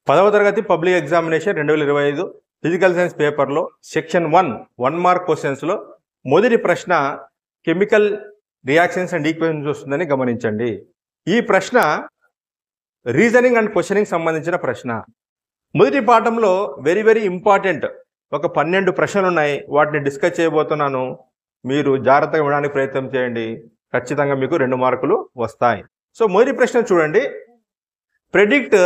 పదవ తరగతి public examination 2025 physical science పేపర్లో సెక్షన్ 1 మార్క్ క్వశ్చన్స్లో మొదటి ప్రశ్న కెమికల్ రియాక్షన్స్ అండ్ ఈక్వేషన్స్ వస్తుందని గమనించండి. ఈ ప్రశ్న రీజనింగ్ అండ్ క్వశ్చనింగ్ సంబంధించిన ప్రశ్న. మొదటి పాఠంలో వెరీ ఇంపార్టెంట్ ఒక 12 ప్రశ్నలు ఉన్నాయి. వాటిని డిస్కస్ చేయబోతున్నాను. మీరు జాగ్రత్తగా వినడానికి ప్రయత్నం చేయండి. ఖచ్చితంగా మీకు 2 మార్కులు వస్తాయి. సో మొదటి ప్రశ్న చూడండి. Predict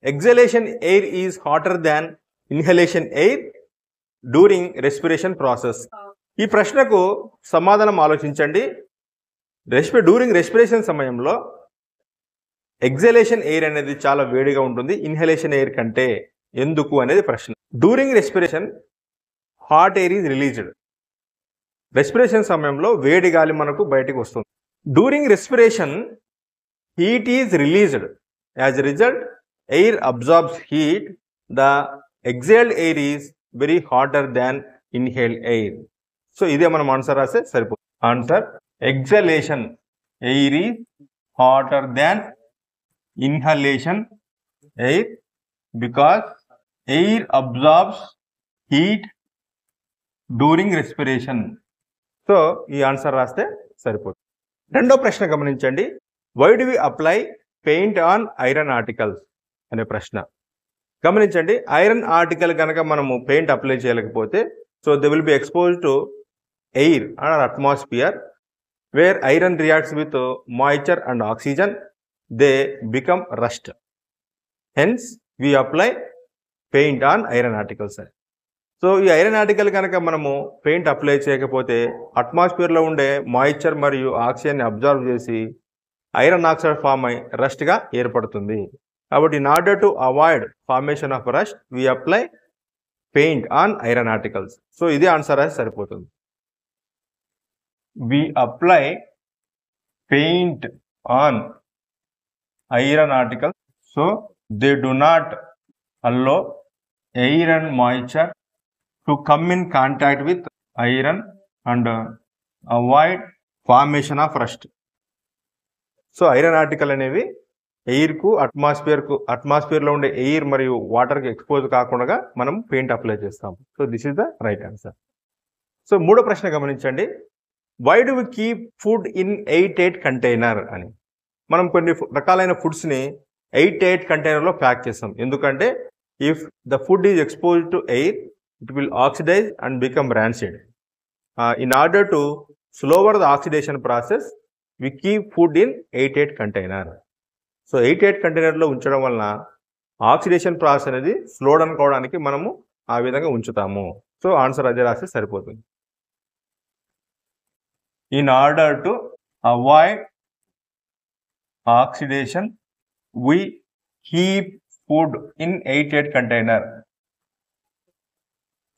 exhalation air is hotter than inhalation air during respiration process. ఈ ప్రశ్నకు సమాధానం ఆలోచించండి. డ్యూరింగ్ రెస్పిరేషన్ సమయంలో ఎగ్జలేషన్ ఎయిర్ అనేది చాలా వేడిగా ఉంటుంది ఇన్హలేషన్ ఎయిర్ కంటే. ఎందుకు అనేది ప్రశ్న. During respiration hot air is released. Respiration సమయంలో వేడి గాలి మనకు బయటకు వస్తుంది. During respiration heat is released. As a result air absorbs heat. The exhaled air is very hotter than inhaled air. So ఇదే మనం ఆన్సర్ రాస్తే సరిపోతుంది. Answer exhalation air is hotter than inhalation air because air absorbs heat during respiration. So ఈ answer రాస్తే సరిపోతుంది. రెండో ప్రశ్న గమనించండి. Why do we apply paint on iron articles అనే ప్రశ్న గమనించండి. ఐరన్ ఆర్టికల్ కనుక మనము పెయింట్ అప్లై చేయలేకపోతే so they will be expose to air and atmosphere where iron reacts with moisture and oxygen they become rust. Hence we apply paint on iron articles అని. So ఈ iron article కనుక మనము paint apply చేయకపోతే అట్మాస్ఫియర్లో ఉండే moisture మరియు ఆక్సిజన్ని observe చేసి ఐరన్ ఆక్సైడ్ ఫామ్ అయి రస్ట్గా ఏర్పడుతుంది. కాబట్టి in order to avoid formation of rust we apply paint on iron articles. So ఇది ఆన్సర్ అయితే సరిపోతుంది. We apply paint on iron articles so they do not allow air and moisture to come in contact with iron and avoid formation of rust. So iron article అనేవి ఎయిర్కు అట్మాస్ఫియర్లో ఉండే air మరియు వాటర్కి expose కాకుండా మనం paint apply చేస్తాం. So this is the right answer. So మూడో ప్రశ్న గమనించండి. Why do we keep food in 8 container అని. మనం కొన్ని రకాలైన ఫుడ్స్ని 8 కంటైనర్లో ప్యాక్ చేస్తాం. ఎందుకంటే if the food is expose to air it will oxidise and become rancid. In order to slower the oxidation process we keep food in 8 container. So 8 కంటైనర్లో ఉంచడం వలన ఆక్సిడేషన్ ప్రాసెస్ అనేది స్లో డౌన్ కావడానికి మనము ఆ విధంగా ఉంచుతాము. సో ఆన్సర్ అదే రాస్తే సరిపోతుంది. In order to avoid oxidation we keep food in 8 container.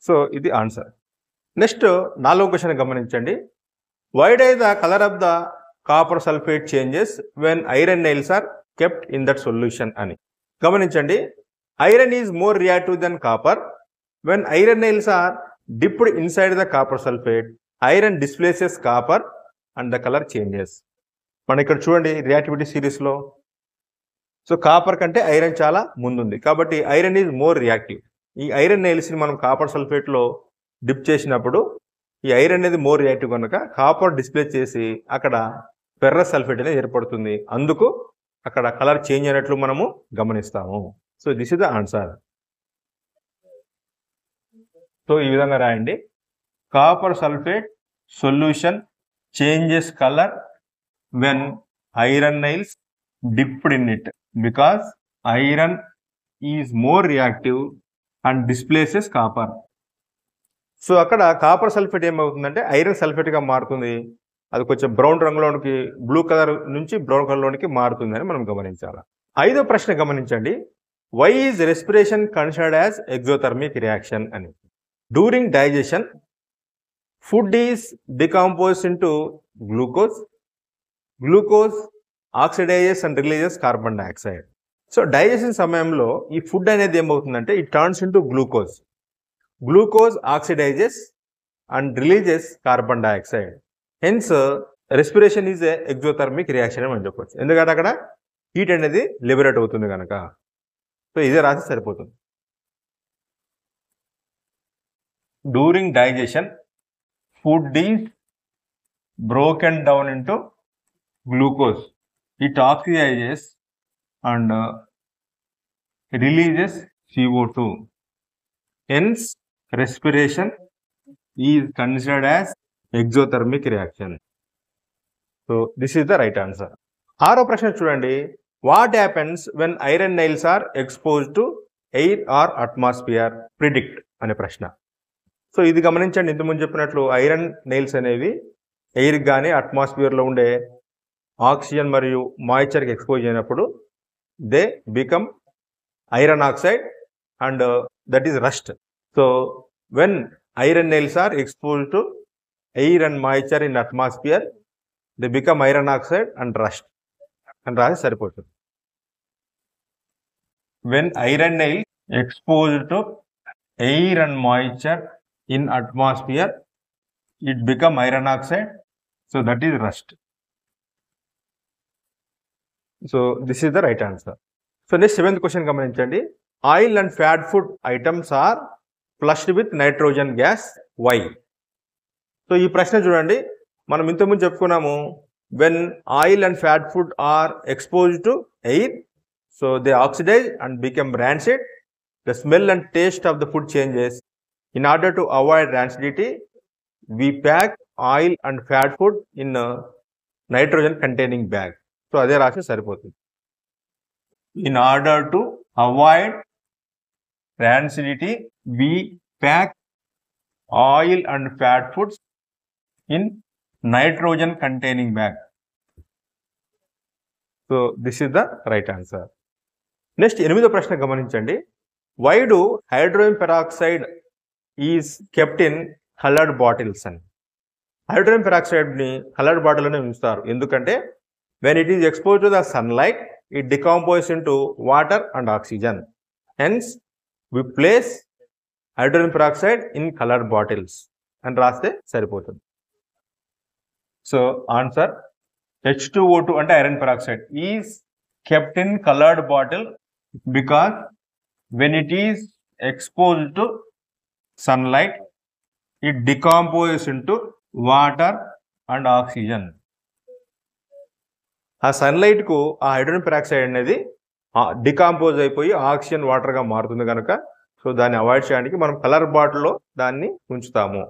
So ఇది ఆన్సర్. నెక్స్ట్ 4వ క్వశ్చన్ గమనించండి. Why does the colour of the copper sulphate changes when iron nails are kept in that solution అని గమనించండి. Iron is more reactive than copper. When iron nails are dipped inside the copper sulphate iron displaces copper and the colour changes. మనం ఇక్కడ చూడండి reactivity సిరీస్లో. So copper కంటే iron చాలా ముందుంది కాబట్టి ఐరన్ ఈజ్ మోర్ రియాక్టివ్. ఈ ఐరన్ నెయిల్స్ని మనం కాపర్ సల్ఫేట్లో డిప్ చేసినప్పుడు ఈ ఐరన్ అనేది మోర్ రియాక్టివ్ కనుక కాపర్ డిస్ప్లే చేసి అక్కడ ఫెర్రస్ సల్ఫేట్ అనేది ఏర్పడుతుంది. అందుకు అక్కడ కలర్ చేంజ్ అయినట్లు మనము గమనిస్తాము. So this is the answer. So ఈ విధంగా రాయండి. Copper sulphate solution changes colour when iron nails dipped in it because iron is more reactive and displaces copper. So అక్కడ కాపర్ సల్ఫేట్ ఏమవుతుందంటే ఐరన్ సల్ఫేట్గా మారుతుంది. అది కొంచెం బ్రౌన్ రంగులోనికి బ్లూ కలర్ నుంచి బ్రౌన్ కలర్లోనికి మారుతుందని మనం గమనించాలి. 5వ ప్రశ్న గమనించండి. Why is respiration considered as exothermic reaction అని. During digestion food is decomposed into glucose. Glucose oxidises and releases carbon dioxide. So digestion సమయంలో ఈ ఫుడ్ అనేది ఏమవుతుందంటే it turns into glucose. Glucose oxidises and releases carbon dioxide. Hence, respiration is a exothermic reaction అని చెప్పొచ్చు, ఎందుకంటే అక్కడ heat అనేది liberate అవుతుంది కనుక. సో ఇదే రాసి సరిపోతుంది. During digestion food is broken down into glucose. It oxidizes and releases CO2. Hence, respiration is considered as exothermic reaction. So, this is the right answer. ఆరో ప్రశ్న చూడండి. What happens when iron nails are exposed to air or atmosphere? Predict అనే ప్రశ్న. So ఇది గమనించండి, ఇంతకుముందు చెప్పినట్లు iron nails అనేవి ఎయిర్ కానీ అట్మాస్ఫియర్లో ఉండే ఆక్సిజన్ మరియు మాయిశ్చర్కి ఎక్స్పోజ్ అయినప్పుడు they become iron oxide and that is rust. So when iron nails are expose to air and moisture in atmosphere they become iron oxide and rust అని రాసి సరిపోతుంది. When iron nail expose to air and moisture in atmosphere it become iron oxide, so that is rust. So this is the right answer. So next 7th question గమనించండి. Oil and fat food items are flushed with nitrogen gas. Why? So ఈ ప్రశ్న చూడండి, మనం ఇంతకుముందు చెప్పుకున్నాము, when oil and fat food are exposed to air, so they oxidize and become rancid. The smell and taste of the food changes. In order to avoid rancidity, we pack oil and fat food in a nitrogen containing bag. So అదే రాసి సరిపోతుంది. In order to avoid rancidity, we pack oil and fat foods in nitrogen containing bag. So this is the right answer. Next 8వ ప్రశ్న గమనించండి. Why do hydrogen peroxide is kept in coloured bottles అని? Hydrogen పెరాక్సైడ్ని coloured బాటిల్లోనే ఉంచుతారు, ఎందుకంటే when it is expose to the sunlight it decompose into water and oxygen. Hence we place hydrogen peroxide in coloured bottles అని రాస్తే సరిపోతుంది. So answer H2O2 అంటే iron peroxide is kept in coloured bottle because when it is expose to sunlight it decomposes into water and oxygen. ఆ sunlight కు ఆ hydrogen peroxide అనేది డికాంపోజ్ అయిపోయి oxygen water గా మారుతుంది కనుక సో దాన్ని అవాయిడ్ చేయడానికి మనం కలర్ బాటిల్లో దాన్ని ఉంచుతాము.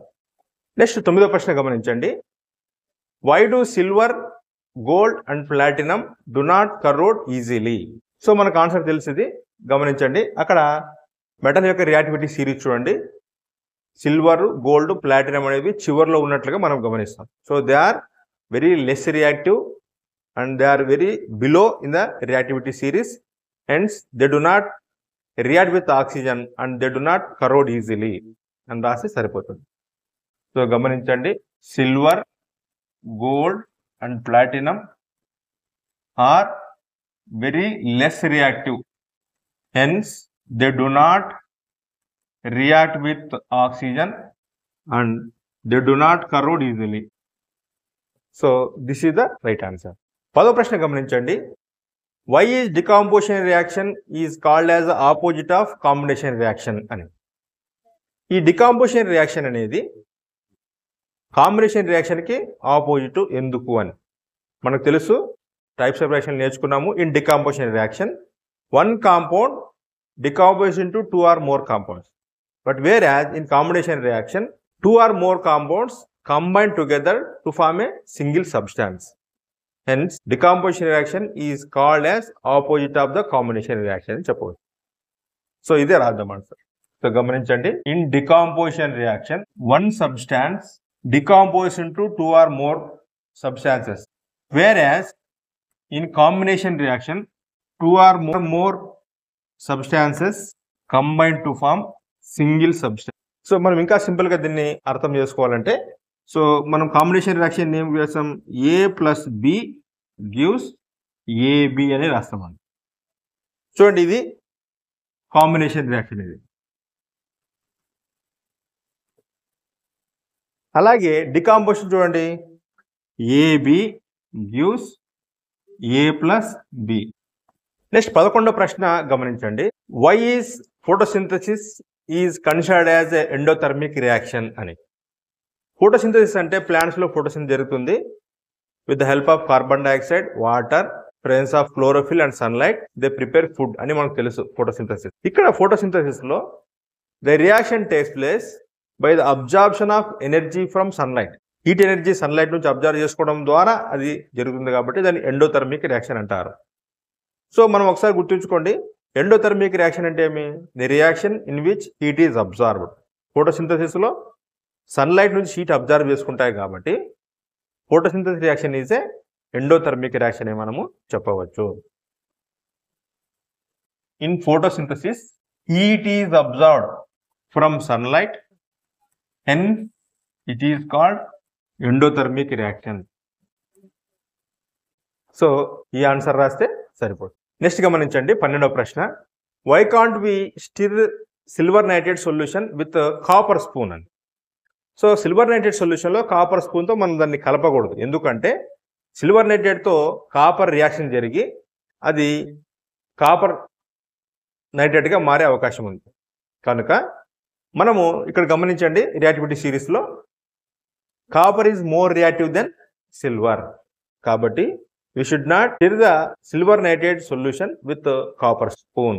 నెక్స్ట్ 9వ ప్రశ్న గమనించండి. Why do silver, gold and platinum do not corrode easily? So మనకు ఆన్సర్ తెలిసింది, గమనించండి. అక్కడ మెటల్ యొక్క రియాక్టివిటీ సిరీస్ చూడండి. సిల్వర్, గోల్డ్, ప్లాటినం అనేవి చివర్లో ఉన్నట్లుగా మనం గమనిస్తాం. So they are very less reactive and they are very below in the reactivity series. Hence they do not react with oxygen and they do not corrode easily అని రాసి సరిపోతుంది. So గమనించండి, silver, gold and platinum are very less reactive. Hence they do not react with oxygen and they do not corrode easily. So this is the right answer. 10వ ప్రశ్న గమనించండి. Why is decomposition reaction is called as the opposite of combination reaction అని? ఈ decomposition reaction అనేది combination reaction కి opposite ఎందుకు అని మనకు తెలుసు. టైప్స్ ఆఫ్ రియాక్షన్ నేర్చుకున్నాము. In decomposition reaction, one compound decomposes into 2 or more compounds. But whereas in combination reaction, 2 or more compounds combine together to form a single substance. Hence, decomposition reaction is called as opposite of the combination reaction. Suppose. So, this is the answer. So, gamaninchandi, in decomposition reaction, one substance decomposes into 2 or more substances. Whereas in combination reaction, 2 or more substances combine to form single substance. So మనం ఇంకా simple గా దీన్ని అర్థం చేసుకోవాలంటే, so మనం combination reaction ఏం చేస్తాం, A + B gives AB అని రాస్తాం. చూడండి, ఇది కాంబినేషన్ రియాక్షన్. ఇది అలాగే డికాంపోజిషన్ చూడండి, AB gives A plus B. Next 11వ ప్రశ్న గమనించండి. Why is photosynthesis is considered as a endothermic reaction అని. ఫోటోసింథసిస్ అంటే ప్లాంట్స్ లో ఫోటోసింథసిస్ జరుగుతుంది with the help of carbon dioxide, water, presence of chlorophyll and sunlight they prepare food అని మనకు తెలుసు ఫోటోసింథసిస్. ఇక్కడ ఫోటోసింథసిస్ లో the reaction takes place by the absorption of energy from sunlight. Heat energy sunlight నుంచి observe చేసుకోవడం ద్వారా అది జరుగుతుంది కాబట్టి దాన్ని ఎండోథర్మిక్ రియాక్షన్ అంటారు. సో మనం ఒకసారి గుర్తుంచుకోండి, ఎండోథర్మిక్ రియాక్షన్ అంటే ఏమి? The reaction in which heat is absorbed. Photosynthesis లో సన్లైట్ నుంచి హీట్ అబ్జర్వ్ చేసుకుంటాయి కాబట్టి photosynthesis reaction is a endothermic reaction అని మనము చెప్పవచ్చు. In photosynthesis heat is observed from sunlight, hence it is called endothermic reaction. So ఈ answer రాస్తే సరిపోతుంది. నెక్స్ట్ గమనించండి 12వ ప్రశ్న. Why can't we stir silver nitrate solution with copper spoon అని. సో సిల్వర్ నైట్రేట్ సొల్యూషన్లో కాపర్ స్పూన్తో మనం దాన్ని కలపకూడదు. ఎందుకంటే సిల్వర్ నైట్రేట్తో కాపర్ రియాక్షన్ జరిగి అది కాపర్ నైట్రేట్గా మారే అవకాశం ఉంది. కనుక మనము ఇక్కడ గమనించండి, రియాక్టివిటీ సిరీస్లో copper is more reactive than silver. కాబట్టి we should not stir the silver nitrate solution with copper spoon.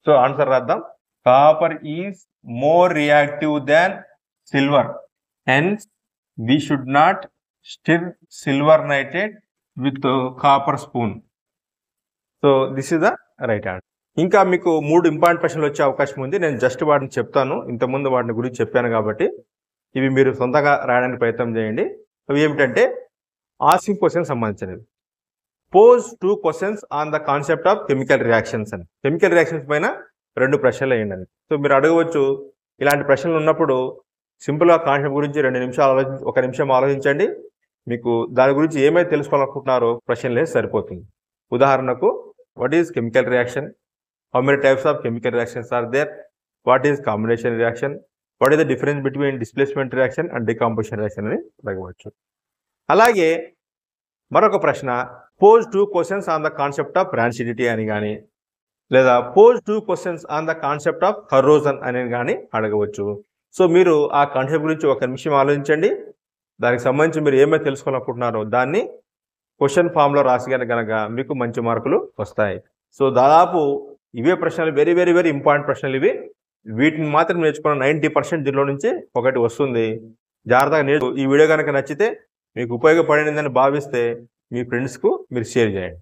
So answer raddam. Copper is more reactive than silver, hence we should not stir silver nitrate with copper spoon. So this is the right answer. ఇంకా మీకు 3 important ప్రశ్నలు వచ్చే అవకాశం ఉంది. నేను just వాటిని చెప్తాను, ఇంతకుముందు వాటిని గురించి చెప్పాను కాబట్టి ఇవి మీరు సొంతంగా రాయడానికి ప్రయత్నం చేయండి. అవి ఏమిటంటే ఆస్కింగ్ క్వశ్చన్ సంబంధించినవి. Pose 2 questions on the concept of chemical reactions అని. కెమికల్ రియాక్షన్స్ పైన 2 ప్రశ్నలు వేయండి అని. సో మీరు అడగవచ్చు, ఇలాంటి ప్రశ్నలు ఉన్నప్పుడు సింపుల్గా కాన్సెప్ట్ గురించి 2 నిమిషాలు 1 నిమిషం ఆలోచించండి. మీకు దాని గురించి ఏమైతే తెలుసుకోవాలనుకుంటున్నారో ప్రశ్నలు వేసి సరిపోతుంది. ఉదాహరణకు, what is chemical reaction, how many types of chemical reactions are there, what is combination reaction, what is the difference between displacement reaction and decomposition reaction అని అడగవచ్చు. అలాగే మరొక ప్రశ్న, pose 2 questions on the concept of rancidity అని కానీ, లేదా pose 2 questions on the concept of corrosion అని కానీ అడగవచ్చు. సో మీరు ఆ కాన్సెప్ట్ గురించి 1 నిమిషం ఆలోచించండి. దానికి సంబంధించి మీరు ఏమైతే తెలుసుకోవాలనుకుంటున్నారో దాన్ని క్వశ్చన్ ఫామ్లో రాసి కనుక మీకు మంచి మార్కులు వస్తాయి. సో దాదాపు ఇవే ప్రశ్నలు వెరీ వెరీ వెరీ ఇంపార్టెంట్ ప్రశ్నలు ఇవి. వీటిని మాత్రం నేర్చుకున్న 90% దీనిలో నుంచి ఒకటి వస్తుంది. జాగ్రత్తగా ఈ వీడియో కనుక నచ్చితే, మీకు ఉపయోగపడిందని భావిస్తే మీ ఫ్రెండ్స్కు మీరు షేర్ చేయండి.